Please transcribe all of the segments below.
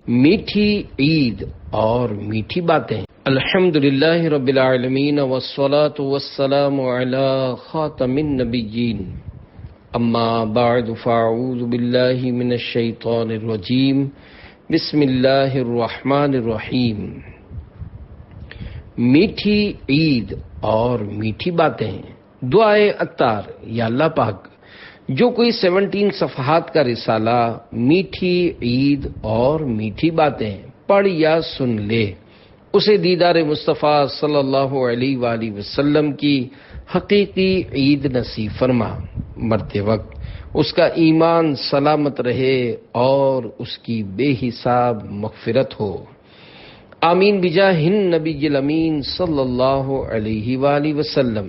میٹھی عید اور میٹھی باتیں۔ الحمدللہ رب العالمین والصلاة والسلام علی خاتم النبیین، اما بعد فاعوذ باللہ من الشیطان الرجیم، بسم اللہ الرحمن الرحیم۔ میٹھی عید اور میٹھی باتیں۔ دعائے عطار۔ یا اللہ پاک، جو کوئی 17 صفحات کا رسالہ میٹھی عید اور میٹھی باتیں پڑھ یا سن لے، اسے دیدار مصطفیٰ صلی اللہ علیہ وآلہ وسلم کی حقیقی عید نصیب فرما، مرتے وقت اس کا ایمان سلامت رہے اور اس کی بے حساب مغفرت ہو، آمین بجاہ النبی الامین صلی اللہ علیہ وآلہ وسلم۔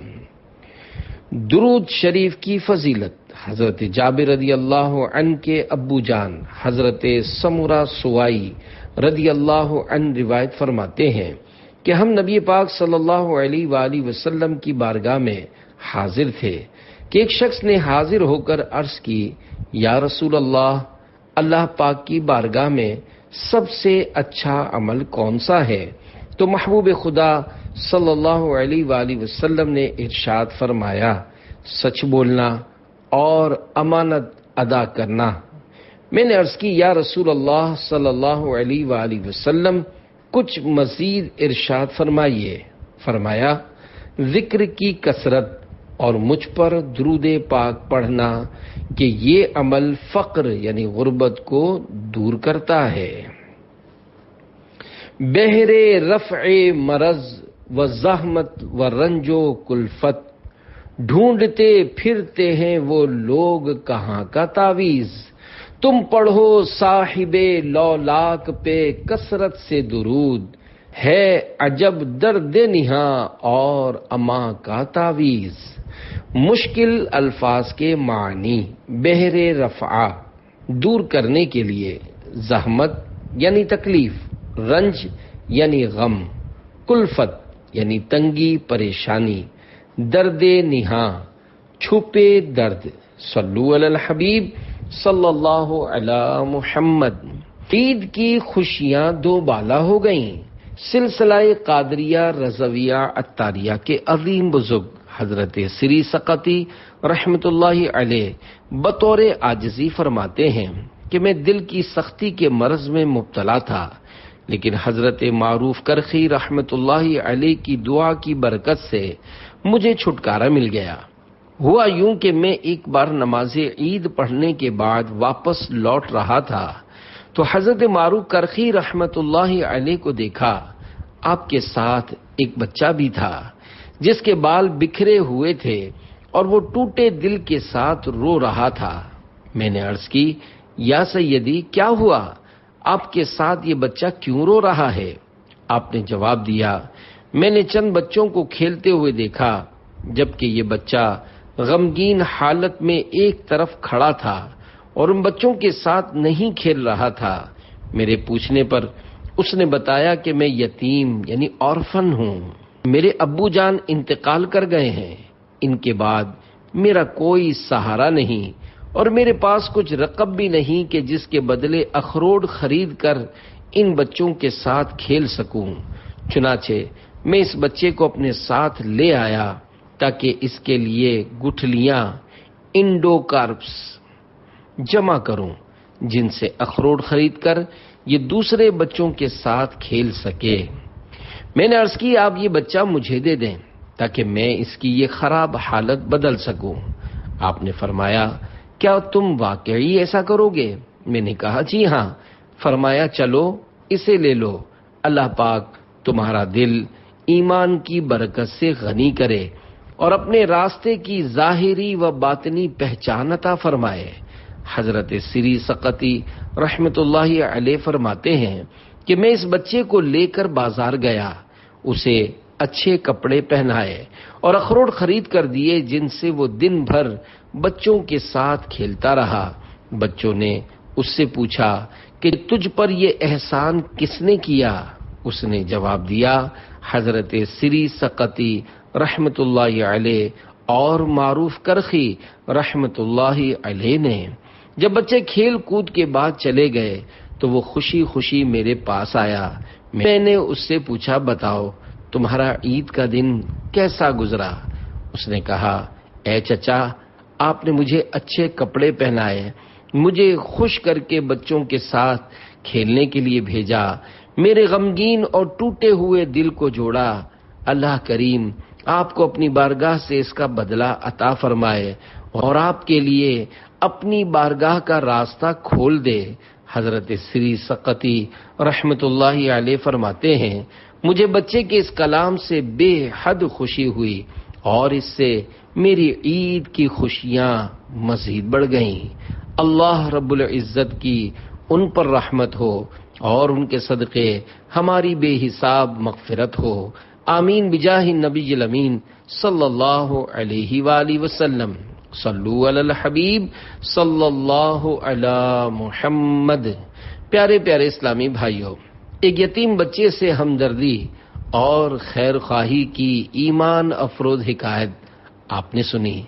درود شریف کی فضیلت۔ حضرت جابر رضی اللہ عنہ کے ابو جان حضرت سمرہ سوائی رضی اللہ عنہ روایت فرماتے ہیں کہ ہم نبی پاک صلی اللہ علیہ وآلہ وسلم کی بارگاہ میں حاضر تھے کہ ایک شخص نے حاضر ہو کر عرض کی، یا رسول اللہ، اللہ پاک کی بارگاہ میں سب سے اچھا عمل کون سا ہے؟ تو محبوب خدا صلی اللہ علیہ وآلہ وسلم نے ارشاد فرمایا، سچ بولنا اور امانت ادا کرنا۔ میں نے عرض کی، یا رسول اللہ صلی اللہ علیہ وآلہ وسلم، کچھ مزید ارشاد فرمائیے۔ فرمایا، ذکر کی کثرت اور مجھ پر درود پاک پڑھنا کہ یہ عمل فقر یعنی غربت کو دور کرتا ہے۔ بہر رفع مرض و زحمت و رنج و کلفت، ڈھونڈتے پھرتے ہیں وہ لوگ کہاں کا تعویذ، تم پڑھو صاحب لولاک پہ کثرت سے درود، ہے عجب درد نہاں اور اما کا تعویذ۔ مشکل الفاظ کے معنی۔ بہر رفع دور کرنے کے لیے، زحمت یعنی تکلیف، رنج یعنی غم، کلفت یعنی تنگی پریشانی، درد نہاں چھپے درد۔ صلو علی الحبیب صلی اللہ علی محمد۔ عید کی خوشیاں دو بالا ہو گئیں۔ سلسلہ قادریہ رضویہ عطاریہ کے عظیم بزرگ حضرت سری سقطی رحمت اللہ علیہ بطور عاجزی فرماتے ہیں کہ میں دل کی سختی کے مرض میں مبتلا تھا، لیکن حضرت معروف کرخی رحمت اللہ علیہ کی دعا کی برکت سے مجھے چھٹکارا مل گیا۔ ہوا یوں کہ میں ایک بار نماز عید پڑھنے کے بعد واپس لوٹ رہا تھا تو حضرت معروف کرخی رحمت اللہ علیہ کو دیکھا۔ آپ کے ساتھ ایک بچہ بھی تھا جس کے بال بکھرے ہوئے تھے اور وہ ٹوٹے دل کے ساتھ رو رہا تھا۔ میں نے عرض کی، یا سیدی، کیا ہوا؟ آپ کے ساتھ یہ بچہ کیوں رو رہا ہے؟ آپ نے جواب دیا، میں نے چند بچوں کو کھیلتے ہوئے دیکھا، جبکہ یہ بچہ غمگین حالت میں ایک طرف کھڑا تھا اور ان بچوں کے ساتھ نہیں کھیل رہا تھا۔ میرے پوچھنے پر اس نے بتایا کہ میں یتیم یعنی آرفن ہوں، میرے ابو جان انتقال کر گئے ہیں، ان کے بعد میرا کوئی سہارا نہیں اور میرے پاس کچھ رقم بھی نہیں کہ جس کے بدلے اخروٹ خرید کر ان بچوں کے ساتھ کھیل سکوں۔ چنانچہ میں اس بچے کو اپنے ساتھ لے آیا تاکہ اس کے لیے گٹھلیاں انڈو کارپس جمع کروں، جن سے اخروٹ خرید کر یہ دوسرے بچوں کے ساتھ کھیل سکے۔ میں نے عرض کی، آپ یہ بچہ مجھے دے دیں تاکہ میں اس کی یہ خراب حالت بدل سکوں۔ آپ نے فرمایا، کیا تم واقعی ایسا کرو گے؟ میں نے کہا، جی ہاں۔ فرمایا، چلو اسے لے لو، اللہ پاک تمہارا دل ایمان کی برکت سے غنی کرے اور اپنے راستے کی ظاہری و باطنی پہچان عطا فرمائے۔ حضرت سری سقطی رحمت اللہ علیہ فرماتے ہیں کہ میں اس بچے کو لے کر بازار گیا، اسے اچھے کپڑے پہنائے اور اخروٹ خرید کر دیے، جن سے وہ دن بھر بچوں کے ساتھ کھیلتا رہا۔ بچوں نے اس سے پوچھا کہ تجھ پر یہ احسان کس نے کیا؟ اس نے جواب دیا، حضرت سری سقطی رحمت اللہ علیہ اور معروف کرخی رحمت اللہ علیہ نے۔ جب بچے کھیل کود کے بعد چلے گئے تو وہ خوشی خوشی میرے پاس آیا۔ میں نے اس سے پوچھا، بتاؤ تمہارا عید کا دن کیسا گزرا؟ اس نے کہا، اے چچا، آپ نے مجھے اچھے کپڑے پہنائے، مجھے خوش کر کے بچوں کے ساتھ کھیلنے کے لیے بھیجا، میرے غمگین اور ٹوٹے ہوئے دل کو جوڑا۔ اللہ کریم آپ کو اپنی بارگاہ سے اس کا بدلہ عطا فرمائے اور آپ کے لیے اپنی بارگاہ کا راستہ کھول دے۔ حضرت سری سقطی رحمت اللہ علیہ فرماتے ہیں، مجھے بچے کے اس کلام سے بے حد خوشی ہوئی اور اس سے میری عید کی خوشیاں مزید بڑھ گئیں۔ اللہ رب العزت کی ان پر رحمت ہو اور ان کے صدقے ہماری بے حساب مغفرت ہو، آمین بجاہ النبی الامین صلی اللہ علیہ وآلہ وسلم۔ صلو علی الحبیب صلی اللہ علی محمد۔ پیارے پیارے اسلامی بھائیوں، ایک یتیم بچے سے ہمدردی اور خیر خواہی کی ایمان افروز حکایت آپ نے سنی۔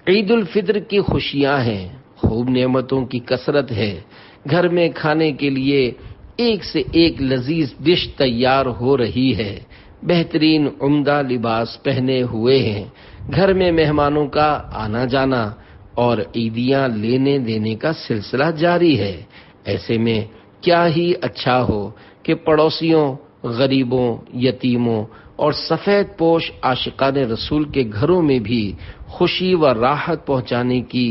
عید الفطر کی خوشیاں ہیں، خوب نعمتوں کی کثرت ہے، گھر میں کھانے کے لیے ایک سے ایک لذیذ ڈش تیار ہو رہی ہے، بہترین عمدہ لباس پہنے ہوئے ہیں، گھر میں مہمانوں کا آنا جانا اور عیدیاں لینے دینے کا سلسلہ جاری ہے۔ ایسے میں کیا ہی اچھا ہو کہ پڑوسیوں، غریبوں، یتیموں اور سفید پوش عاشقان رسول کے گھروں میں بھی خوشی و راحت پہنچانے کی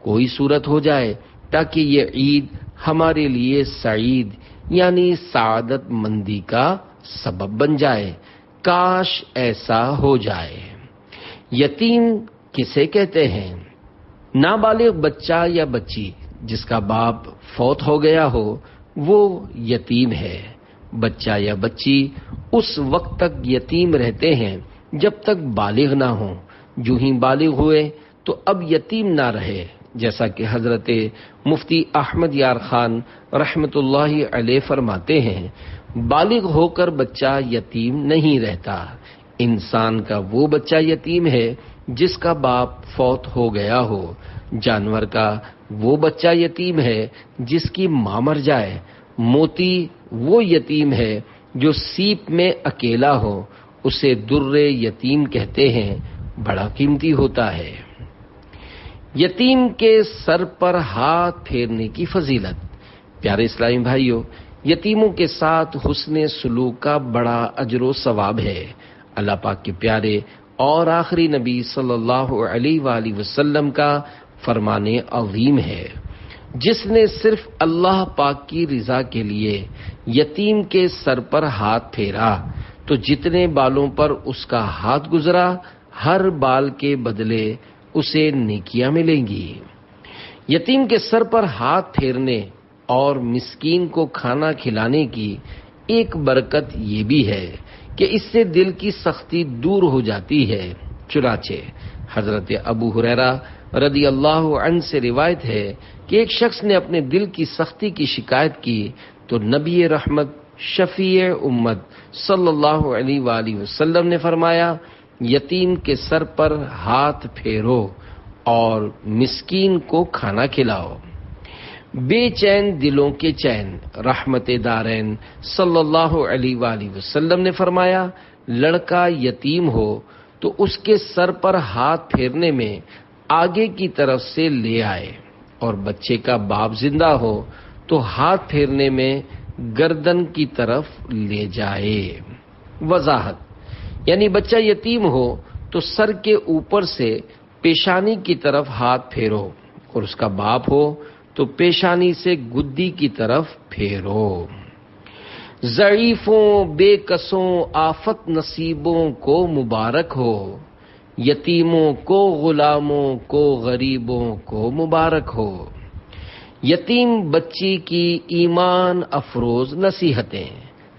کوئی صورت ہو جائے، تاکہ یہ عید ہمارے لیے سعید یعنی سعادت مندی کا سبب بن جائے۔ کاش ایسا ہو جائے۔ یتیم کسے کہتے ہیں؟ نابالغ بچہ یا بچی جس کا باپ فوت ہو گیا ہو وہ یتیم ہے۔ بچہ یا بچی اس وقت تک یتیم رہتے ہیں جب تک بالغ نہ ہوں، جو ہی بالغ ہوئے تو اب یتیم نہ رہے، جیسا کہ حضرت مفتی احمد یار خان رحمت اللہ علیہ فرماتے ہیں، بالغ ہو کر بچہ یتیم نہیں رہتا، انسان کا وہ بچہ یتیم ہے جس کا باپ فوت ہو گیا ہو، جانور کا وہ بچہ یتیم ہے جس کی ماں مر جائے، موتی وہ یتیم ہے جو سیپ میں اکیلا ہو، اسے در یتیم کہتے ہیں، بڑا قیمتی ہوتا ہے۔ یتیم کے سر پر ہاتھ پھیرنے کی فضیلت۔ پیارے اسلامی بھائیوں، یتیموں کے ساتھ حسن سلوک کا بڑا اجر و ثواب ہے۔ اللہ پاک کے پیارے اور آخری نبی صلی اللہ علیہ وآلہ وسلم کا فرمان عظیم ہے، جس نے صرف اللہ پاک کی رضا کے لیے یتیم کے سر پر ہاتھ پھیرا تو جتنے بالوں پر اس کا ہاتھ گزرا ہر بال کے بدلے اسے نیکیاں ملیں گی۔ یتیم کے سر پر ہاتھ پھیرنے اور مسکین کو کھانا کھلانے کی ایک برکت یہ بھی ہے کہ اس سے دل کی سختی دور ہو جاتی ہے۔ چنانچہ حضرت ابو ہریرہ رضی اللہ عنہ سے روایت ہے کہ ایک شخص نے اپنے دل کی سختی کی شکایت کی تو نبی رحمت شفیع امت صلی اللہ علیہ وآلہ وسلم نے فرمایا، یتیم کے سر پر ہاتھ پھیرو اور مسکین کو کھانا کھلاؤ۔ بے چین دلوں کے چین رحمت دارین صلی اللہ علیہ وآلہ وسلم نے فرمایا، لڑکا یتیم ہو تو اس کے سر پر ہاتھ پھیرنے میں آگے کی طرف سے لے آئے، اور بچے کا باپ زندہ ہو تو ہاتھ پھیرنے میں گردن کی طرف لے جائے۔ وضاحت، یعنی بچہ یتیم ہو تو سر کے اوپر سے پیشانی کی طرف ہاتھ پھیرو، اور اس کا باپ ہو تو پیشانی سے گدی کی طرف پھیرو۔ ضعیفوں، بے کسوں، آفت نصیبوں کو مبارک ہو، یتیموں کو، غلاموں کو، غریبوں کو مبارک ہو۔ یتیم بچی کی ایمان افروز نصیحتیں۔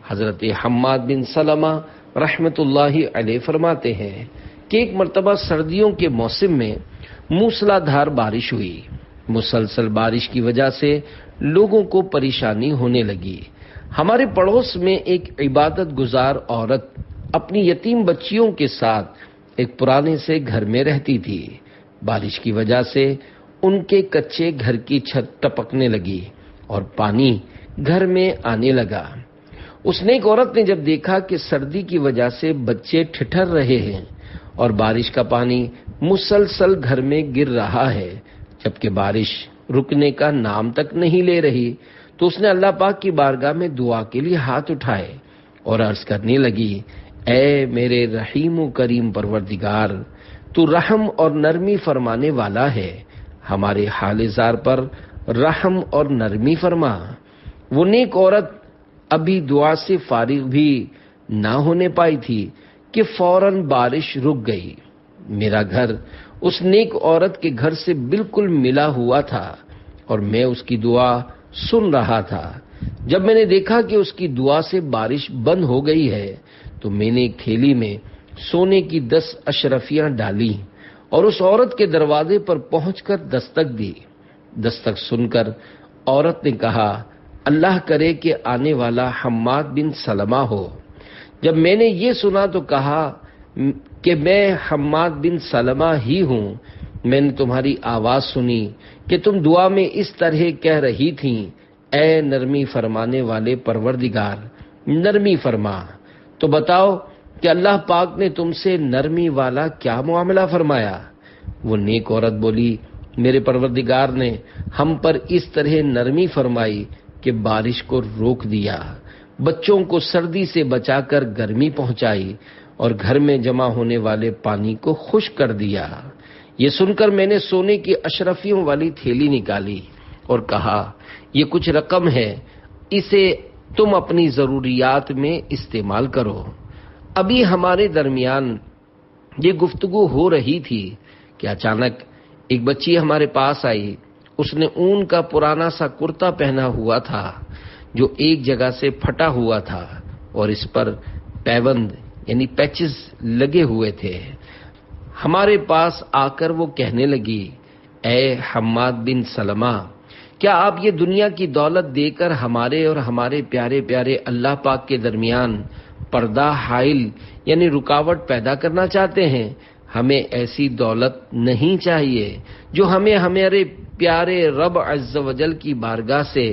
حضرت حماد بن سلمہ رحمت اللہ علیہ فرماتے ہیں کہ ایک مرتبہ سردیوں کے موسم میں موسلا دھار بارش ہوئی۔ مسلسل بارش کی وجہ سے لوگوں کو پریشانی ہونے لگی۔ ہمارے پڑوس میں ایک عبادت گزار عورت اپنی یتیم بچیوں کے ساتھ ایک پرانے سے گھر میں رہتی تھی۔ بارش کی وجہ سے ان کے کچے گھر کی چھت ٹپکنے لگی اور پانی گھر میں آنے لگا۔ اس نیک عورت نے جب دیکھا کہ سردی کی وجہ سے بچے ٹھٹھر رہے ہیں اور بارش کا پانی مسلسل گھر میں گر رہا ہے جبکہ بارش رکنے کا نام تک نہیں لے رہی، تو اس نے اللہ پاک کی بارگاہ میں دعا کے لیے ہاتھ اٹھائے اور عرض کرنے لگی، اے میرے رحیم و کریم پروردگار، تو رحم اور نرمی فرمانے والا ہے، ہمارے حال زار پر رحم اور نرمی فرما۔ وہ نیک عورت ابھی دعا سے فارغ بھی نہ ہونے پائی تھی کہ فوراً بارش رک گئی۔ میرا گھر اس نیک عورت کے گھر سے بالکل ملا ہوا تھا اور میں اس کی دعا سن رہا تھا۔ جب میں نے دیکھا کہ اس کی دعا سے بارش بند ہو گئی ہے تو میں نے ایک تھیلی میں سونے کی 10 اشرفیاں ڈالی اور اس عورت کے دروازے پر پہنچ کر دستک دی۔ دستک سن کر عورت نے کہا، اللہ کرے کہ آنے والا حماد بن سلمہ ہو۔ جب میں نے یہ سنا تو کہا کہ میں حماد بن سلمہ ہی ہوں۔ میں نے تمہاری آواز سنی کہ تم دعا میں اس طرح کہہ رہی تھیں، اے نرمی فرمانے والے پروردگار، نرمی فرما۔ تو بتاؤ کہ اللہ پاک نے تم سے نرمی والا کیا معاملہ فرمایا؟ وہ نیک عورت بولی، میرے پروردگار نے ہم پر اس طرح نرمی فرمائی کہ بارش کو روک دیا، بچوں کو سردی سے بچا کر گرمی پہنچائی اور گھر میں جمع ہونے والے پانی کو خشک کر دیا۔ یہ سن کر میں نے سونے کی اشرفیوں والی تھیلی نکالی اور کہا، یہ کچھ رقم ہے، اسے تم اپنی ضروریات میں استعمال کرو۔ ابھی ہمارے درمیان یہ گفتگو ہو رہی تھی کہ اچانک ایک بچی ہمارے پاس آئی۔ اس نے اون کا پرانا سا کرتا پہنا ہوا تھا جو ایک جگہ سے پھٹا ہوا تھا اور اس پر پیوند یعنی پیچز لگے ہوئے تھے۔ ہمارے پاس آ کر وہ کہنے لگی، اے حماد بن سلمہ، کیا آپ یہ دنیا کی دولت دے کر ہمارے اور ہمارے پیارے پیارے اللہ پاک کے درمیان پردہ حائل یعنی رکاوٹ پیدا کرنا چاہتے ہیں؟ ہمیں ایسی دولت نہیں چاہیے جو ہمیں ہمارے پیارے رب عز و جل کی بارگاہ سے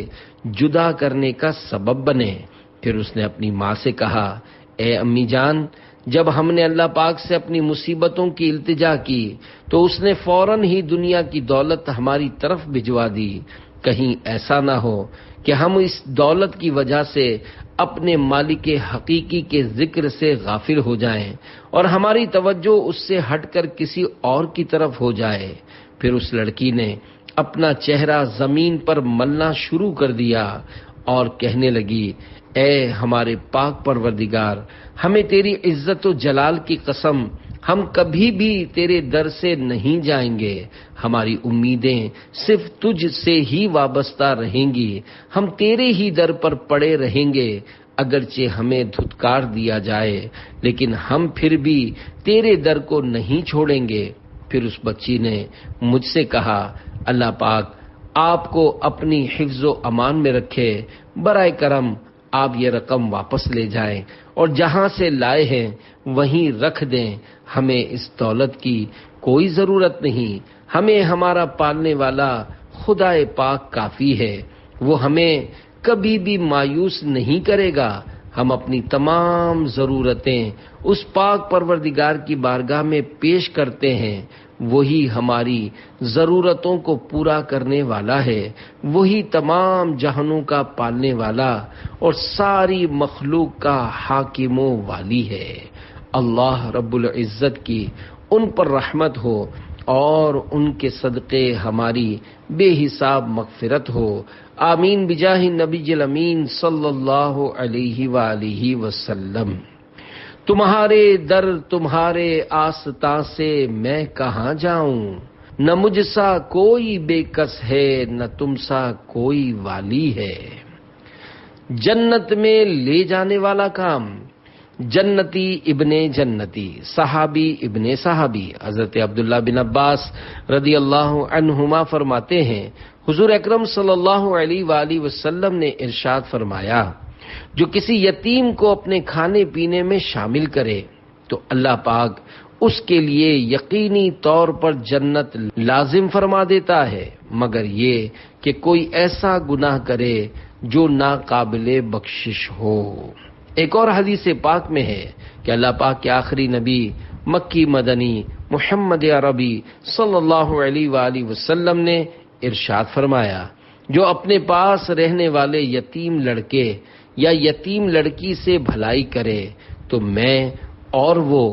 جدا کرنے کا سبب بنے۔ پھر اس نے اپنی ماں سے کہا، اے امی جان، جب ہم نے اللہ پاک سے اپنی مصیبتوں کی التجا کی تو اس نے فوراً ہی دنیا کی دولت ہماری طرف بھجوا دی۔ کہیں ایسا نہ ہو کہ ہم اس دولت کی وجہ سے اپنے مالک حقیقی کے ذکر سے غافل ہو جائیں اور ہماری توجہ اس سے ہٹ کر کسی اور کی طرف ہو جائے۔ پھر اس لڑکی نے اپنا چہرہ زمین پر ملنا شروع کر دیا اور کہنے لگی، اے ہمارے پاک پروردگار، ہمیں تیری عزت و جلال کی قسم، ہم کبھی بھی تیرے در سے نہیں جائیں گے، ہماری امیدیں صرف تجھ سے ہی وابستہ رہیں گی، ہم تیرے ہی در پر پڑے رہیں گے، اگرچہ ہمیں دھتکار دیا جائے لیکن ہم پھر بھی تیرے در کو نہیں چھوڑیں گے۔ پھر اس بچی نے مجھ سے کہا، اللہ پاک آپ کو اپنی حفظ و امان میں رکھے، برائے کرم آپ یہ رقم واپس لے جائیں اور جہاں سے لائے ہیں وہیں رکھ دیں، ہمیں اس دولت کی کوئی ضرورت نہیں، ہمیں ہمارا پالنے والا خدا پاک کافی ہے، وہ ہمیں کبھی بھی مایوس نہیں کرے گا۔ ہم اپنی تمام ضرورتیں اس پاک پروردگار کی بارگاہ میں پیش کرتے ہیں، وہی ہماری ضرورتوں کو پورا کرنے والا ہے، وہی تمام جہانوں کا پالنے والا اور ساری مخلوق کا حاکم و والی ہے۔ اللہ رب العزت کی ان پر رحمت ہو اور ان کے صدقے ہماری بے حساب مغفرت ہو، آمین بجاہ نبی الامین صلی اللہ علیہ وآلہ وسلم۔ تمہارے در تمہارے آستاں سے میں کہاں جاؤں، نہ مجھ سا کوئی بے کس ہے نہ تم سا کوئی والی ہے۔ جنت میں لے جانے والا کام، جنتی ابن جنتی، صحابی ابن صحابی۔ حضرت عبداللہ بن عباس رضی اللہ عنہما فرماتے ہیں، حضور اکرم صلی اللہ علیہ وآلہ وسلم نے ارشاد فرمایا، جو کسی یتیم کو اپنے کھانے پینے میں شامل کرے تو اللہ پاک اس کے لیے یقینی طور پر جنت لازم فرما دیتا ہے، مگر یہ کہ کوئی ایسا گناہ کرے جو ناقابل بخشش ہو۔ ایک اور حدیث پاک میں ہے کہ اللہ پاک کے آخری نبی مکی مدنی محمد عربی صلی اللہ علیہ وآلہ وسلم نے ارشاد فرمایا، جو اپنے پاس رہنے والے یتیم لڑکے یا یتیم لڑکی سے بھلائی کرے تو میں اور وہ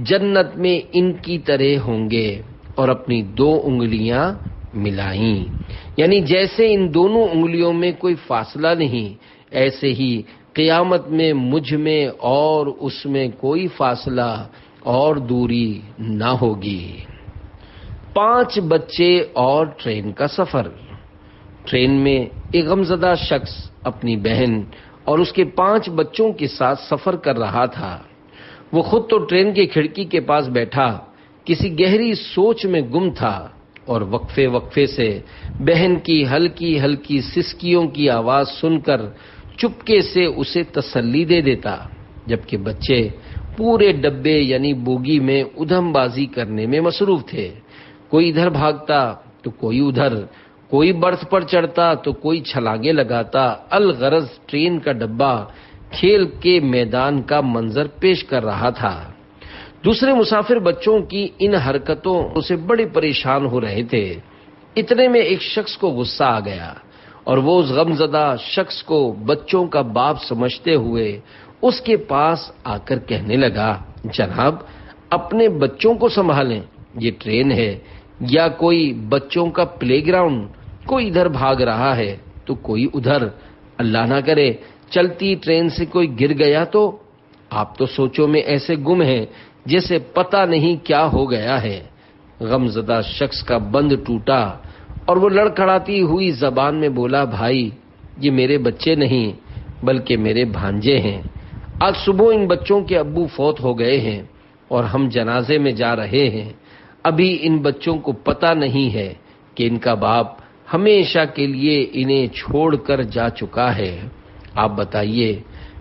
جنت میں ان کی طرح ہوں گے، اور اپنی 2 انگلیاں ملائیں، یعنی جیسے ان دونوں انگلیوں میں کوئی فاصلہ نہیں، ایسے ہی قیامت میں مجھ میں اور اس میں کوئی فاصلہ اور دوری نہ ہوگی۔ 5 بچے اور ٹرین کا سفر۔ ٹرین میں ایک غمزدہ شخص اپنی بہن اور اس کے 5 بچوں کے ساتھ سفر کر رہا تھا۔ وہ خود تو ٹرین کی کھڑکی کے پاس بیٹھا کسی گہری سوچ میں گم تھا، اور وقفے وقفے سے بہن کی ہلکی ہلکی سسکیوں کی آواز سن کر چپکے سے اسے تسلی دے دیتا، جبکہ بچے پورے ڈبے یعنی بوگی میں ادھم بازی کرنے میں مصروف تھے۔ کوئی ادھر بھاگتا تو کوئی ادھر، کوئی برتھ پر چڑھتا تو کوئی چھلانگیں لگاتا۔ الغرض ٹرین کا ڈبہ کھیل کے میدان کا منظر پیش کر رہا تھا۔ دوسرے مسافر بچوں کی ان حرکتوں سے بڑے پریشان ہو رہے تھے۔ اتنے میں ایک شخص کو غصہ آ گیا، اور وہ اس غمزدہ شخص کو بچوں کا باپ سمجھتے ہوئے اس کے پاس آ کر کہنے لگا، جناب اپنے بچوں کو سنبھالیں، یہ ٹرین ہے یا کوئی بچوں کا پلے گراؤنڈ؟ کوئی ادھر بھاگ رہا ہے تو کوئی ادھر، اللہ نہ کرے چلتی ٹرین سے کوئی گر گیا تو؟ آپ تو سوچوں میں ایسے گم ہیں جیسے پتہ نہیں کیا ہو گیا ہے۔ غمزدہ شخص کا بند ٹوٹا اور وہ لڑکھڑاتی ہوئی زبان میں بولا، بھائی یہ میرے بچے نہیں بلکہ میرے بھانجے ہیں۔ آج صبح ان بچوں کے ابو فوت ہو گئے ہیں اور ہم جنازے میں جا رہے ہیں۔ ابھی ان بچوں کو پتہ نہیں ہے کہ ان کا باپ ہمیشہ کے لیے انہیں چھوڑ کر جا چکا ہے۔ آپ بتائیے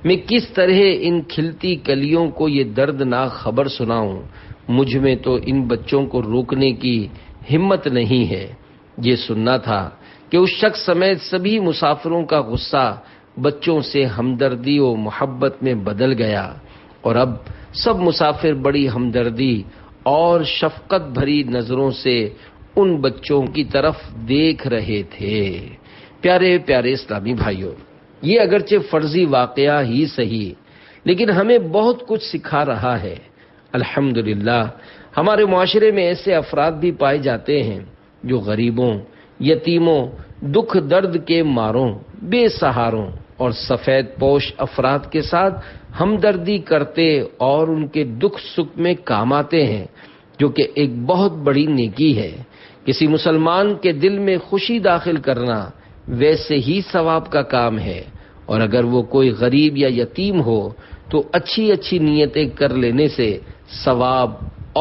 میں کس طرح ان کھلتی کلیوں کو یہ دردناک خبر سناؤں؟ مجھ میں تو ان بچوں کو روکنے کی ہمت نہیں ہے۔ یہ سننا تھا کہ اس شخص سمیت سبھی مسافروں کا غصہ بچوں سے ہمدردی و محبت میں بدل گیا، اور اب سب مسافر بڑی ہمدردی اور شفقت بھری نظروں سے ان بچوں کی طرف دیکھ رہے تھے۔ پیارے پیارے اسلامی بھائیوں، یہ اگرچہ فرضی واقعہ ہی صحیح، لیکن ہمیں بہت کچھ سکھا رہا ہے۔ الحمدللہ ہمارے معاشرے میں ایسے افراد بھی پائے جاتے ہیں جو غریبوں، یتیموں، دکھ درد کے ماروں، بے سہاروں اور سفید پوش افراد کے ساتھ ہمدردی کرتے اور ان کے دکھ سکھ میں کام آتے ہیں، جو کہ ایک بہت بڑی نیکی ہے۔ کسی مسلمان کے دل میں خوشی داخل کرنا ویسے ہی ثواب کا کام ہے، اور اگر وہ کوئی غریب یا یتیم ہو تو اچھی اچھی نیتیں کر لینے سے ثواب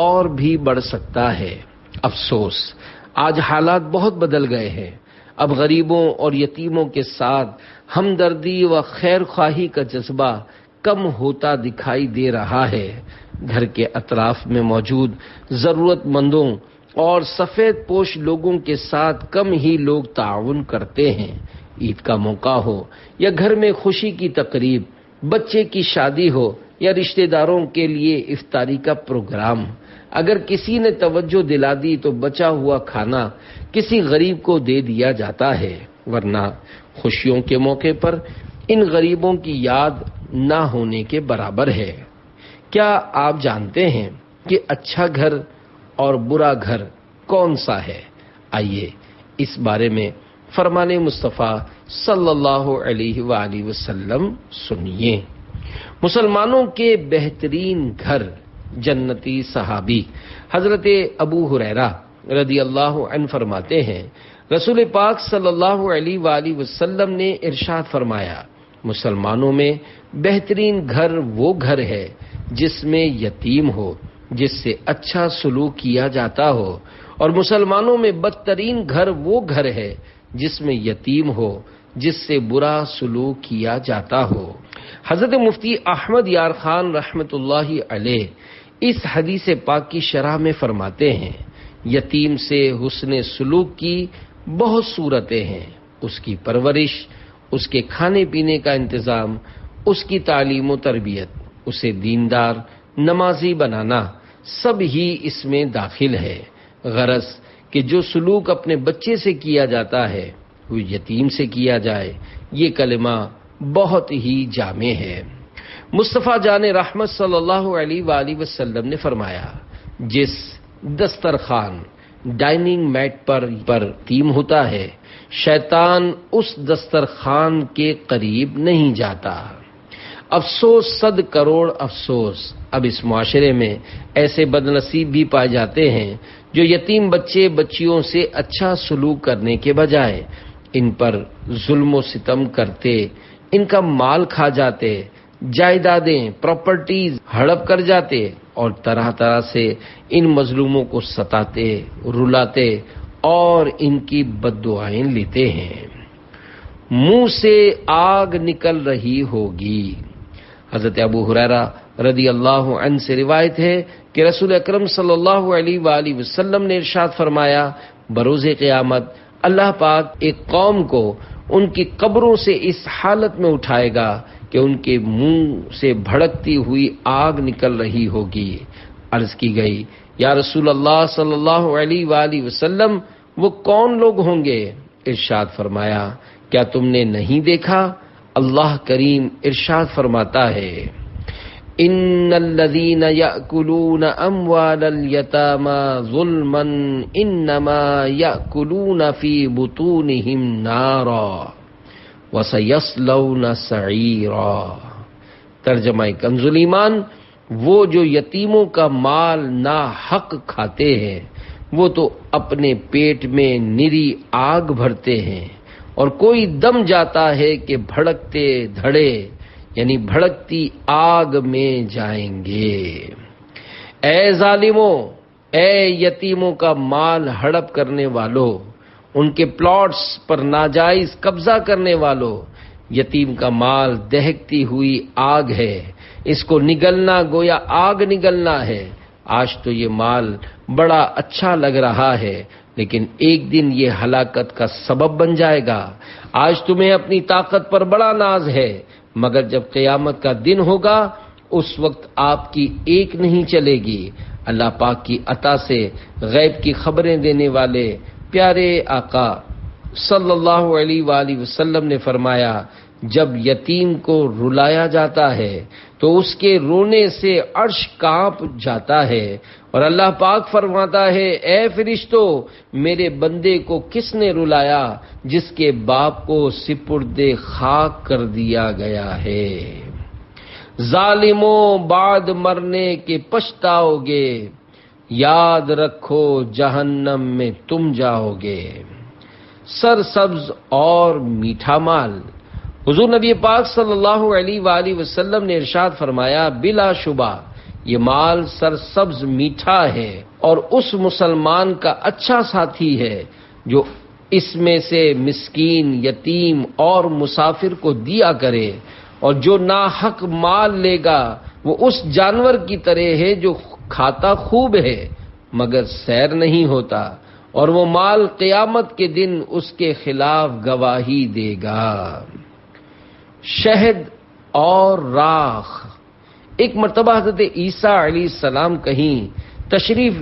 اور بھی بڑھ سکتا ہے۔ افسوس آج حالات بہت بدل گئے ہیں۔ اب غریبوں اور یتیموں کے ساتھ ہمدردی و خیر خواہی کا جذبہ کم ہوتا دکھائی دے رہا ہے۔ گھر کے اطراف میں موجود ضرورت مندوں اور سفید پوش لوگوں کے ساتھ کم ہی لوگ تعاون کرتے ہیں۔ عید کا موقع ہو یا گھر میں خوشی کی تقریب، بچے کی شادی ہو یا رشتہ داروں کے لیے افطاری کا پروگرام، اگر کسی نے توجہ دلا دی تو بچا ہوا کھانا کسی غریب کو دے دیا جاتا ہے، ورنہ خوشیوں کے موقع پر ان غریبوں کی یاد نہ ہونے کے برابر ہے۔ کیا آپ جانتے ہیں کہ اچھا گھر اور برا گھر کون سا ہے؟ آئیے اس بارے میں فرمان مصطفیٰ صلی اللہ علیہ وآلہ وسلم سنیے۔ مسلمانوں کے بہترین گھر، جنتی صحابی حضرت ابو ہریرہ رضی اللہ عنہ فرماتے ہیں، رسول پاک صلی اللہ علیہ وآلہ وسلم نے ارشاد فرمایا، مسلمانوں میں بہترین گھر وہ گھر ہے جس میں یتیم ہو، جس سے اچھا سلوک کیا جاتا ہو، اور مسلمانوں میں بدترین گھر وہ گھر ہے جس میں یتیم ہو، جس سے برا سلوک کیا جاتا ہو۔ حضرت مفتی احمد یار خان رحمت اللہ علیہ اس حدیث پاک کی شرح میں فرماتے ہیں، یتیم سے حسن سلوک کی بہت صورتیں ہیں، اس کی پرورش، اس کے کھانے پینے کا انتظام، اس کی تعلیم و تربیت، اسے دیندار نمازی بنانا سب ہی اس میں داخل ہے۔ غرض کہ جو سلوک اپنے بچے سے کیا جاتا ہے وہ یتیم سے کیا جائے، یہ کلمہ بہت ہی جامع ہے۔ مصطفیٰ جان رحمت صلی اللہ علیہ وآلہ وسلم نے فرمایا، جس دسترخوان ڈائننگ میٹ پر یتیم ہوتا ہے، شیطان اس دسترخوان کے قریب نہیں جاتا۔ افسوس، 100 کروڑ افسوس، اب اس معاشرے میں ایسے بد نصیب بھی پائے جاتے ہیں جو یتیم بچے بچیوں سے اچھا سلوک کرنے کے بجائے ان پر ظلم و ستم کرتے، ان کا مال کھا جاتے، جائیدادیں پراپرٹیز ہڑپ کر جاتے اور طرح طرح سے ان مظلوموں کو ستاتے، رلاتے اور ان کی بددعائیں لیتے ہیں۔ منہ سے آگ نکل رہی ہوگی۔ حضرت ابو ہریرہ رضی اللہ عنہ سے روایت ہے کہ رسول اکرم صلی اللہ علیہ وآلہ وسلم نے ارشاد فرمایا، بروز قیامت اللہ پاک ایک قوم کو ان کی قبروں سے اس حالت میں اٹھائے گا کہ ان کے منہ سے بھڑکتی ہوئی آگ نکل رہی ہوگی۔ عرض کی گئی، یا رسول اللہ صلی اللہ علیہ وآلہ وسلم، وہ کون لوگ ہوں گے؟ ارشاد فرمایا، کیا تم نے نہیں دیکھا؟ اللہ کریم ارشاد فرماتا ہے، ان الذین یأکلون اموال الیتامی ظلما انما یأکلون فی بطونہم نارا وَسَيَصْلَوْنَ سَعِيرًا۔ ترجمہ کنز ایمان، وہ جو یتیموں کا مال ناحق کھاتے ہیں وہ تو اپنے پیٹ میں نری آگ بھرتے ہیں، اور کوئی دم جاتا ہے کہ بھڑکتے دھڑے یعنی بھڑکتی آگ میں جائیں گے۔ اے ظالموں، اے یتیموں کا مال ہڑپ کرنے والوں، ان کے پلاٹس پر ناجائز قبضہ کرنے والوں، یتیم کا مال دہکتی ہوئی آگ ہے، اس کو نگلنا گویا آگ نگلنا ہے۔ آج تو یہ مال بڑا اچھا لگ رہا ہے، لیکن ایک دن یہ ہلاکت کا سبب بن جائے گا۔ آج تمہیں اپنی طاقت پر بڑا ناز ہے، مگر جب قیامت کا دن ہوگا اس وقت آپ کی ایک نہیں چلے گی۔ اللہ پاک کی عطا سے غیب کی خبریں دینے والے پیارے آقا صلی اللہ علیہ وآلہ وسلم نے فرمایا، جب یتیم کو رلایا جاتا ہے تو اس کے رونے سے عرش کانپ جاتا ہے، اور اللہ پاک فرماتا ہے، اے فرشتو، میرے بندے کو کس نے رلایا جس کے باپ کو سپرد خاک کر دیا گیا ہے۔ ظالموں، بعد مرنے کے پچھتاؤ گے، یاد رکھو جہنم میں تم جاؤ گے۔ سرسبز اور میٹھا مال، حضور نبی پاک صلی اللہ علیہ وآلہ وسلم نے ارشاد فرمایا، بلا شبہ یہ مال سرسبز میٹھا ہے اور اس مسلمان کا اچھا ساتھی ہے جو اس میں سے مسکین، یتیم اور مسافر کو دیا کرے، اور جو ناحق مال لے گا وہ اس جانور کی طرح ہے جو کھاتا خوب ہے مگر سیر نہیں ہوتا، اور وہ مال قیامت کے دن اس کے خلاف گواہی دے گا۔ شہد اور راکھ، ایک مرتبہ حضرت عیسیٰ علیہ السلام کہیں تشریف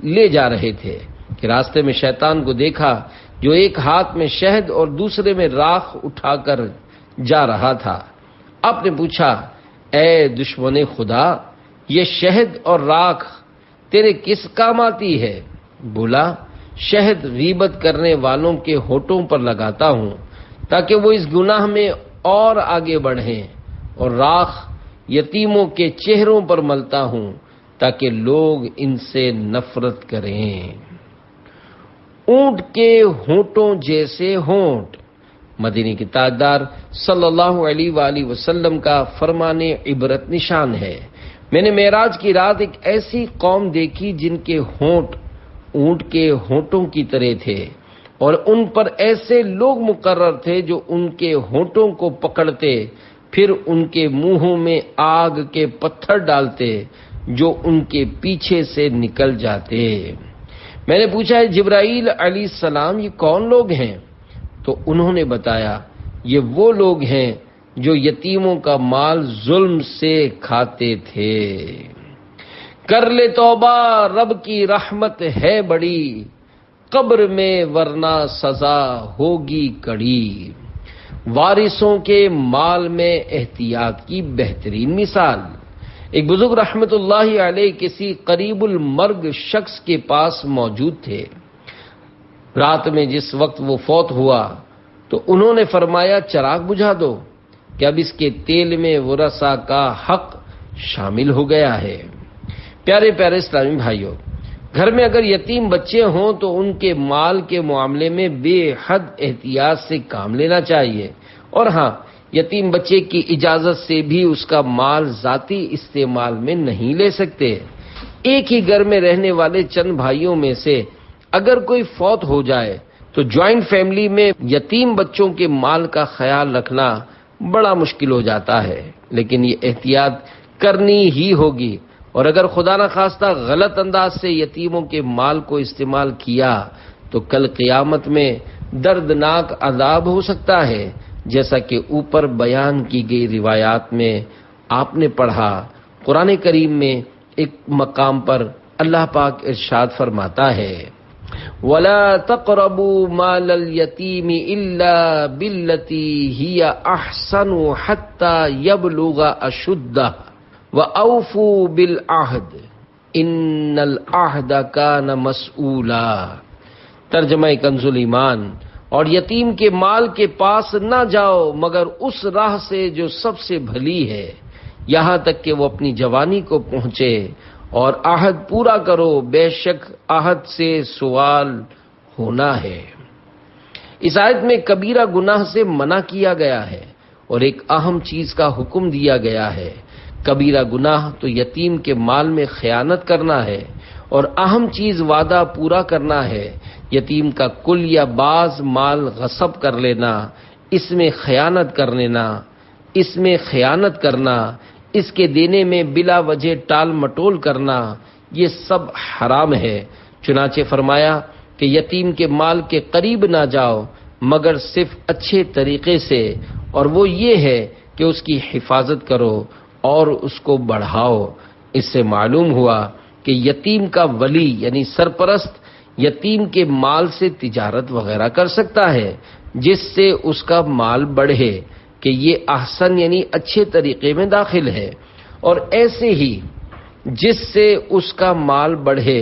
لے جا رہے تھے کہ راستے میں شیطان کو دیکھا جو ایک ہاتھ میں شہد اور دوسرے میں راکھ اٹھا کر جا رہا تھا۔ آپ نے پوچھا، اے دشمن خدا، یہ شہد اور راکھ تیرے کس کام آتی ہے؟ بولا، شہد غیبت کرنے والوں کے ہونٹوں پر لگاتا ہوں تاکہ وہ اس گناہ میں اور آگے بڑھیں، اور راکھ یتیموں کے چہروں پر ملتا ہوں تاکہ لوگ ان سے نفرت کریں۔ اونٹ کے ہونٹوں جیسے ہونٹ، مدینے کے تاجدار صلی اللہ علیہ وآلہ وسلم کا فرمان عبرت نشان ہے۔ میں نے معراج کی رات ایک ایسی قوم دیکھی جن کے ہونٹ اونٹ کے ہونٹوں کی طرح تھے، اور ان پر ایسے لوگ مقرر تھے جو ان کے ہونٹوں کو پکڑتے، پھر ان کے منہوں میں آگ کے پتھر ڈالتے جو ان کے پیچھے سے نکل جاتے۔ میں نے پوچھا، جبرائیل علیہ السلام، یہ کون لوگ ہیں؟ تو انہوں نے بتایا، یہ وہ لوگ ہیں جو یتیموں کا مال ظلم سے کھاتے تھے۔ کر لے توبہ رب کی رحمت ہے بڑی، قبر میں ورنہ سزا ہوگی کڑی۔ وارثوں کے مال میں احتیاط کی بہترین مثال۔ ایک بزرگ رحمت اللہ علیہ کسی قریب المرگ شخص کے پاس موجود تھے۔ رات میں جس وقت وہ فوت ہوا تو انہوں نے فرمایا چراغ بجھا دو کہ اب اس کے تیل میں ورثہ کا حق شامل ہو گیا ہے۔ پیارے پیارے اسلامی بھائیوں، گھر میں اگر یتیم بچے ہوں تو ان کے مال کے معاملے میں بے حد احتیاط سے کام لینا چاہیے، اور ہاں، یتیم بچے کی اجازت سے بھی اس کا مال ذاتی استعمال میں نہیں لے سکتے۔ ایک ہی گھر میں رہنے والے چند بھائیوں میں سے اگر کوئی فوت ہو جائے تو جوائنٹ فیملی میں یتیم بچوں کے مال کا خیال رکھنا بڑا مشکل ہو جاتا ہے، لیکن یہ احتیاط کرنی ہی ہوگی، اور اگر خدا نخواستہ غلط انداز سے یتیموں کے مال کو استعمال کیا تو کل قیامت میں دردناک عذاب ہو سکتا ہے، جیسا کہ اوپر بیان کی گئی روایات میں آپ نے پڑھا۔ قرآن کریم میں ایک مقام پر اللہ پاک ارشاد فرماتا ہے، وَلَا تَقْرَبُوا مَالَ الْيَتِيمِ إِلَّا بِالَّتِي هِيَ أَحْسَنُ حَتَّى يَبْلُغَ أَشُدَّهُ وَأَوْفُوا بِالْعَهْدِ إِنَّ الْعَهْدَ كَانَ مَسْئُولًا۔ ترجمہ کنز ایمان، اور یتیم کے مال کے پاس نہ جاؤ مگر اس راہ سے جو سب سے بھلی ہے، یہاں تک کہ وہ اپنی جوانی کو پہنچے، اور عہد پورا کرو، بے شک عہد سے سوال ہونا ہے۔ اس آیت میں کبیرہ گناہ سے منع کیا گیا ہے اور ایک اہم چیز کا حکم دیا گیا ہے۔ کبیرہ گناہ تو یتیم کے مال میں خیانت کرنا ہے، اور اہم چیز وعدہ پورا کرنا ہے۔ یتیم کا کل یا بعض مال غصب کر لینا، اس میں خیانت کرنا، اس کے دینے میں بلا وجہ ٹال مٹول کرنا، یہ سب حرام ہے۔ چنانچہ فرمایا کہ یتیم کے مال کے قریب نہ جاؤ مگر صرف اچھے طریقے سے، اور وہ یہ ہے کہ اس کی حفاظت کرو اور اس کو بڑھاؤ۔ اس سے معلوم ہوا کہ یتیم کا ولی یعنی سرپرست یتیم کے مال سے تجارت وغیرہ کر سکتا ہے، جس سے اس کا مال بڑھے، کہ یہ احسن یعنی اچھے طریقے میں داخل ہے، اور ایسے ہی جس سے اس کا مال بڑھے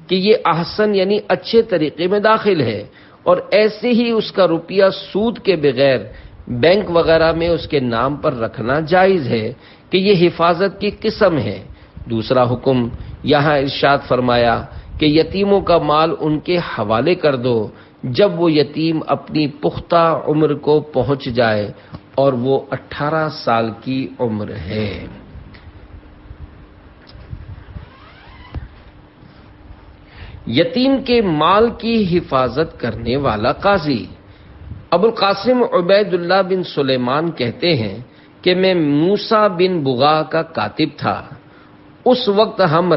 کہ یہ احسن یعنی اچھے طریقے میں داخل ہے، اور ایسے ہی اس کا روپیہ سود کے بغیر بینک وغیرہ میں اس کے نام پر رکھنا جائز ہے، کہ یہ حفاظت کی قسم ہے۔ دوسرا حکم یہاں ارشاد فرمایا کہ یتیموں کا مال ان کے حوالے کر دو جب وہ یتیم اپنی پختہ عمر کو پہنچ جائے اور وہ 18 سال کی عمر ہے۔ یتیم کے مال کی حفاظت کرنے والا قاضی۔ ابو القاسم عبید اللہ بن سلیمان کہتے ہیں کہ میں موسیٰ بن بغا کا کاتب تھا۔ اس وقت ہم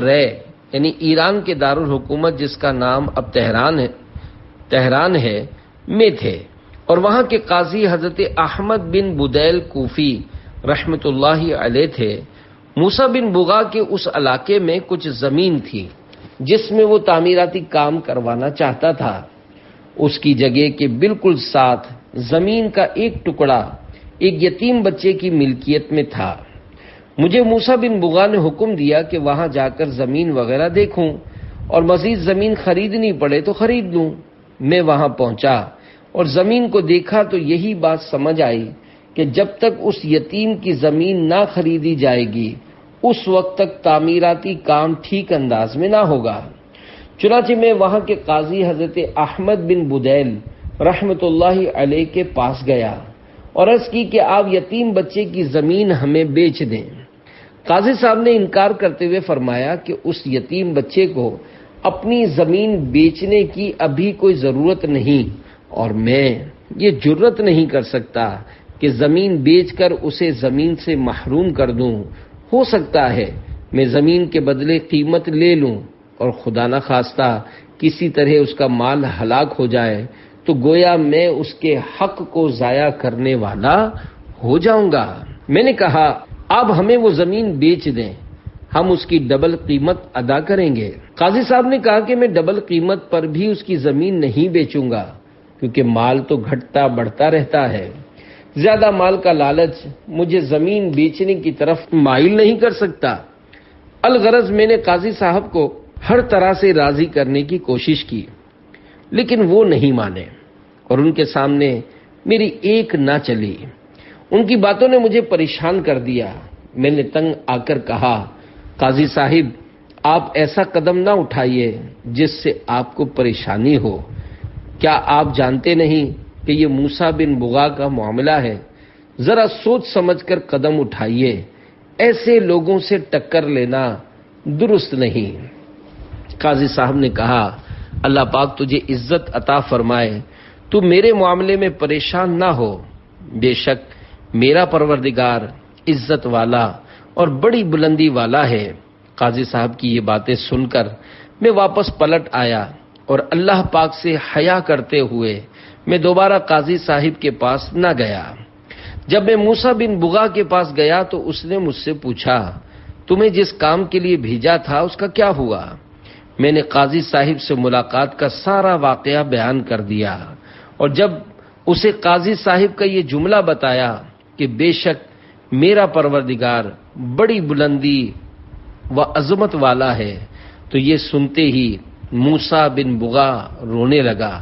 یعنی ایران کے دارالحکومت جس کا نام اب تہران ہے میں تھے، اور وہاں کے قاضی حضرت احمد بن بدیل کوفی رحمت اللہ علیہ تھے۔ موسیٰ بن بغا کے اس علاقے میں کچھ زمین تھی جس میں وہ تعمیراتی کام کروانا چاہتا تھا۔ اس کی جگہ کے بالکل ساتھ زمین کا ایک ٹکڑا ایک یتیم بچے کی ملکیت میں تھا۔ مجھے موسیٰ بن بغا نے حکم دیا کہ وہاں جا کر زمین وغیرہ دیکھوں اور مزید زمین خریدنی پڑے تو خرید لوں۔ میں وہاں پہنچا اور زمین کو دیکھا تو یہی بات سمجھ آئی کہ جب تک اس یتیم کی زمین نہ خریدی جائے گی اس وقت تک تعمیراتی کام ٹھیک انداز میں نہ ہوگا۔ چنانچہ میں وہاں کے قاضی حضرت احمد بن بدیل رحمت اللہ علیہ کے پاس گیا اور عرض کی کہ آپ یتیم بچے کی زمین ہمیں بیچ دیں۔ قاضی صاحب نے انکار کرتے ہوئے فرمایا کہ اس یتیم بچے کو اپنی زمین بیچنے کی ابھی کوئی ضرورت نہیں، اور میں یہ جرت نہیں کر سکتا کہ زمین بیچ کر اسے زمین سے محروم کر دوں۔ ہو سکتا ہے میں زمین کے بدلے قیمت لے لوں، اور خدا نہ خواستہ کسی طرح اس کا مال ہلاک ہو جائے تو گویا میں اس کے حق کو ضائع کرنے والا ہو جاؤں گا۔ میں نے کہا اب ہمیں وہ زمین بیچ دیں، ہم اس کی ڈبل قیمت ادا کریں گے۔ قاضی صاحب نے کہا کہ میں ڈبل قیمت پر بھی اس کی زمین نہیں بیچوں گا، کیونکہ مال تو گھٹتا بڑھتا رہتا ہے، زیادہ مال کا لالچ مجھے زمین بیچنے کی طرف مائل نہیں کر سکتا۔ الغرض میں نے قاضی صاحب کو ہر طرح سے راضی کرنے کی کوشش کی، لیکن وہ نہیں مانے اور ان کے سامنے میری ایک نہ چلی۔ ان کی باتوں نے مجھے پریشان کر دیا۔ میں نے تنگ آ کر کہا قاضی صاحب آپ ایسا قدم نہ اٹھائیے جس سے آپ کو پریشانی ہو۔ کیا آپ جانتے نہیں کہ یہ موسیٰ بن بغا کا معاملہ ہے؟ ذرا سوچ سمجھ کر قدم اٹھائیے، ایسے لوگوں سے ٹکر لینا درست نہیں۔ قاضی صاحب نے کہا اللہ پاک تجھے عزت عطا فرمائے، تو میرے معاملے میں پریشان نہ ہو، بے شک میرا پروردگار عزت والا اور بڑی بلندی والا ہے۔ قاضی صاحب کی یہ باتیں سن کر میں واپس پلٹ آیا اور اللہ پاک سے حیا کرتے ہوئے میں دوبارہ قاضی صاحب کے پاس نہ گیا۔ جب میں موسیٰ بن بغا کے پاس گیا تو اس نے مجھ سے پوچھا تمہیں جس کام کے لیے بھیجا تھا اس کا کیا ہوا؟ میں نے قاضی صاحب سے ملاقات کا سارا واقعہ بیان کر دیا، اور جب اسے قاضی صاحب کا یہ جملہ بتایا کہ بے شک میرا پروردگار بڑی بلندی و عظمت والا ہے، تو یہ سنتے ہی موسیٰ بن بغا رونے لگا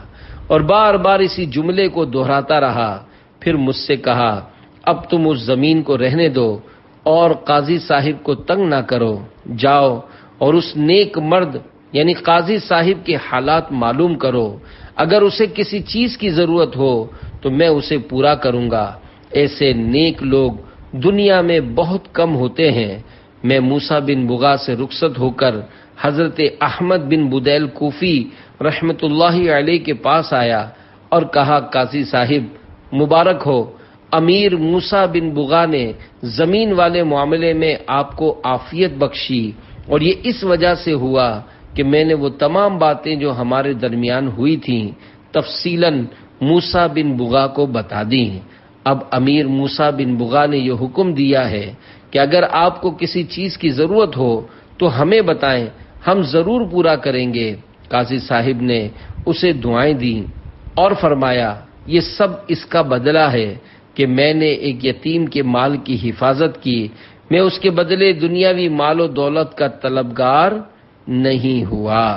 اور بار بار اسی جملے کو دہراتا رہا۔ پھر مجھ سے کہا اب تم اس زمین کو رہنے دو اور قاضی صاحب کو تنگ نہ کرو، جاؤ اور اس نیک مرد یعنی قاضی صاحب کے حالات معلوم کرو، اگر اسے کسی چیز کی ضرورت ہو تو میں اسے پورا کروں گا۔ ایسے نیک لوگ دنیا میں بہت کم ہوتے ہیں۔ میں موسیٰ بن بغا سے رخصت ہو کر حضرت احمد بن بدیل کوفی رحمت اللہ علیہ کے پاس آیا اور کہا قاضی صاحب مبارک ہو، امیر موسیٰ بن بغا نے زمین والے معاملے میں آپ کو عافیت بخشی، اور یہ اس وجہ سے ہوا کہ میں نے وہ تمام باتیں جو ہمارے درمیان ہوئی تھیں تفصیلاً موسیٰ بن بغا کو بتا دیں۔ اب امیر موسیٰ بن بغا نے یہ حکم دیا ہے کہ اگر آپ کو کسی چیز کی ضرورت ہو تو ہمیں بتائیں، ہم ضرور پورا کریں گے۔ قاضی صاحب نے اسے دعائیں دیں اور فرمایا یہ سب اس کا بدلہ ہے کہ میں نے ایک یتیم کے مال کی حفاظت کی، میں اس کے بدلے دنیاوی مال و دولت کا طلبگار نہیں ہوا۔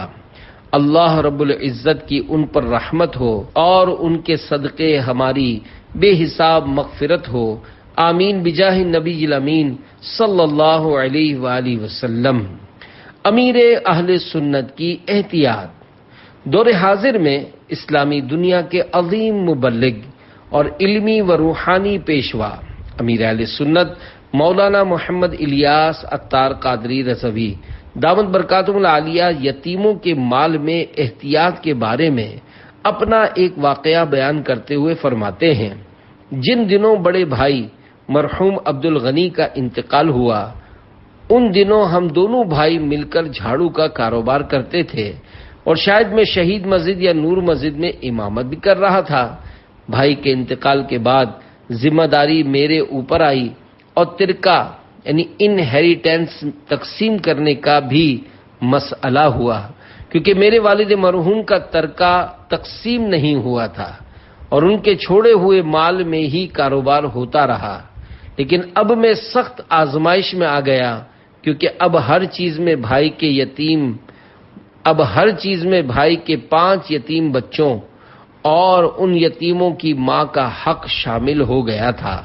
اللہ رب العزت کی ان پر رحمت ہو اور ان کے صدقے ہماری بے حساب مغفرت ہو، آمین بجاہ نبی الامین صلی اللہ علیہ وآلہ وسلم۔ امیر اہل سنت کی احتیاط۔ دور حاضر میں اسلامی دنیا کے عظیم مبلغ اور علمی و روحانی پیشوا امیر اہل سنت مولانا محمد الیاس عطار قادری رضوی دامت برکاتہم العالیہ یتیموں کے مال میں احتیاط کے بارے میں اپنا ایک واقعہ بیان کرتے ہوئے فرماتے ہیں جن دنوں بڑے بھائی مرحوم عبد الغنی کا انتقال ہوا، ان دنوں ہم دونوں بھائی مل کر جھاڑو کا کاروبار کرتے تھے، اور شاید میں شہید مسجد یا نور مسجد میں امامت بھی کر رہا تھا۔ بھائی کے انتقال کے بعد ذمہ داری میرے اوپر آئی اور ترکہ یعنی انہیریٹنس تقسیم کرنے کا بھی مسئلہ ہوا، کیونکہ میرے والد مرحوم کا ترکہ تقسیم نہیں ہوا تھا اور ان کے چھوڑے ہوئے مال میں ہی کاروبار ہوتا رہا۔ لیکن اب میں سخت آزمائش میں آ گیا، کیونکہ اب ہر چیز میں بھائی کے 5 یتیم بچوں اور ان یتیموں کی ماں کا حق شامل ہو گیا تھا۔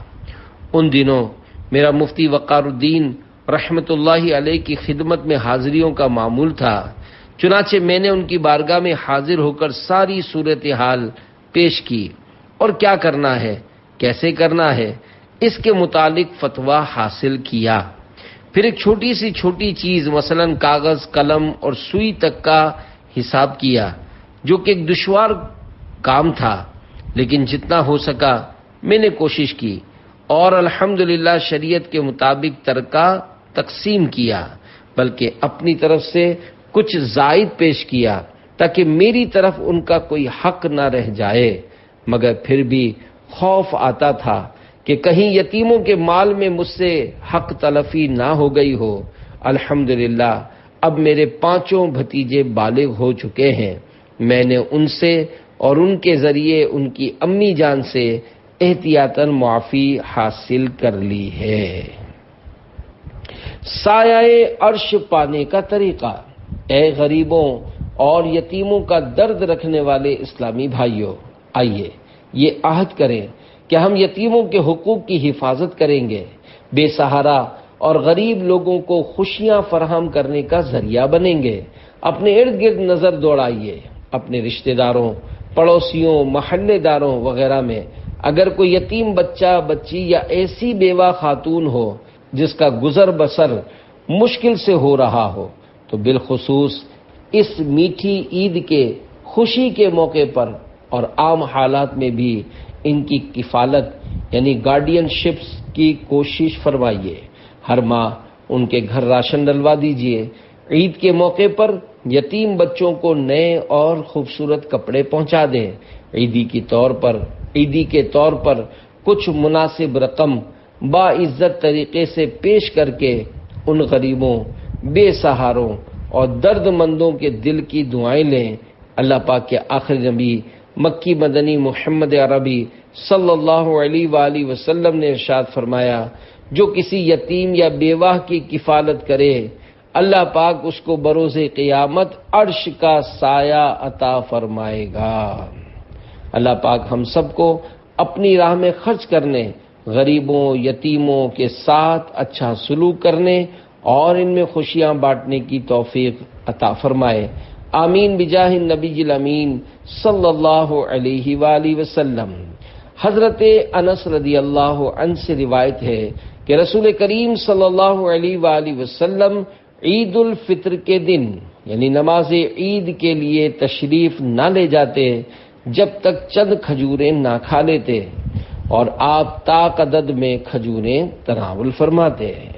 ان دنوں میرا مفتی وقار الدین رحمت اللہ علیہ کی خدمت میں حاضریوں کا معمول تھا، چنانچہ میں نے ان کی بارگاہ میں حاضر ہو کر ساری صورتحال پیش کی اور کیا کرنا ہے، کیسے کرنا ہے، اس کے متعلق فتویٰ حاصل کیا۔ پھر ایک چھوٹی چیز مثلا کاغذ، قلم اور سوئی تک کا حساب کیا، جو کہ ایک دشوار کام تھا، لیکن جتنا ہو سکا میں نے کوشش کی اور الحمدللہ شریعت کے مطابق ترکہ تقسیم کیا، بلکہ اپنی طرف سے کچھ زائد پیش کیا تاکہ میری طرف ان کا کوئی حق نہ رہ جائے، مگر پھر بھی خوف آتا تھا کہ کہیں یتیموں کے مال میں مجھ سے حق تلفی نہ ہو گئی ہو۔ الحمدللہ اب میرے 5 بھتیجے بالغ ہو چکے ہیں، میں نے ان سے اور ان کے ذریعے ان کی امی جان سے احتیاطاً معافی حاصل کر لی ہے۔ سایہ عرش پانے کا طریقہ۔ اے غریبوں اور یتیموں کا درد رکھنے والے اسلامی بھائیوں، آئیے یہ عہد کریں کہ ہم یتیموں کے حقوق کی حفاظت کریں گے، بے سہارا اور غریب لوگوں کو خوشیاں فراہم کرنے کا ذریعہ بنیں گے۔ اپنے ارد گرد نظر دوڑائیے، اپنے رشتہ داروں، پڑوسیوں، محلے داروں وغیرہ میں اگر کوئی یتیم بچہ، بچی یا ایسی بیوہ خاتون ہو جس کا گزر بسر مشکل سے ہو رہا ہو، تو بالخصوص اس میٹھی عید کے خوشی کے موقع پر اور عام حالات میں بھی ان کی کفالت یعنی گارڈین شپس کی کوشش فرمائیے۔ ہر ماہ ان کے گھر راشن ڈلوا دیجیے۔ عید کے موقع پر یتیم بچوں کو نئے اور خوبصورت کپڑے پہنچا دیں۔ عیدی کے طور پر کچھ مناسب رقم باعزت طریقے سے پیش کر کے ان غریبوں، بے سہاروں اور درد مندوں کے دل کی دعائیں لیں۔ اللہ پاک کے آخری نبی مکی مدنی محمد عربی صلی اللہ علیہ وآلہ وسلم نے ارشاد فرمایا، جو کسی یتیم یا بیوہ کی کفالت کرے، اللہ پاک اس کو بروز قیامت عرش کا سایہ عطا فرمائے گا۔ اللہ پاک ہم سب کو اپنی راہ میں خرچ کرنے، غریبوں، یتیموں کے ساتھ اچھا سلوک کرنے اور ان میں خوشیاں بانٹنے کی توفیق عطا فرمائے۔ آمین بجاہ النبی الامین صلی اللہ علیہ وآلہ وسلم۔ حضرت انس رضی اللہ عنہ سے روایت ہے کہ رسول کریم صلی اللہ علیہ وآلہ وسلم عید الفطر کے دن یعنی نماز عید کے لیے تشریف نہ لے جاتے جب تک چند کھجوریں نہ کھا لیتے، اور آپ طاق عدد میں کھجوریں تناول فرماتے ہیں۔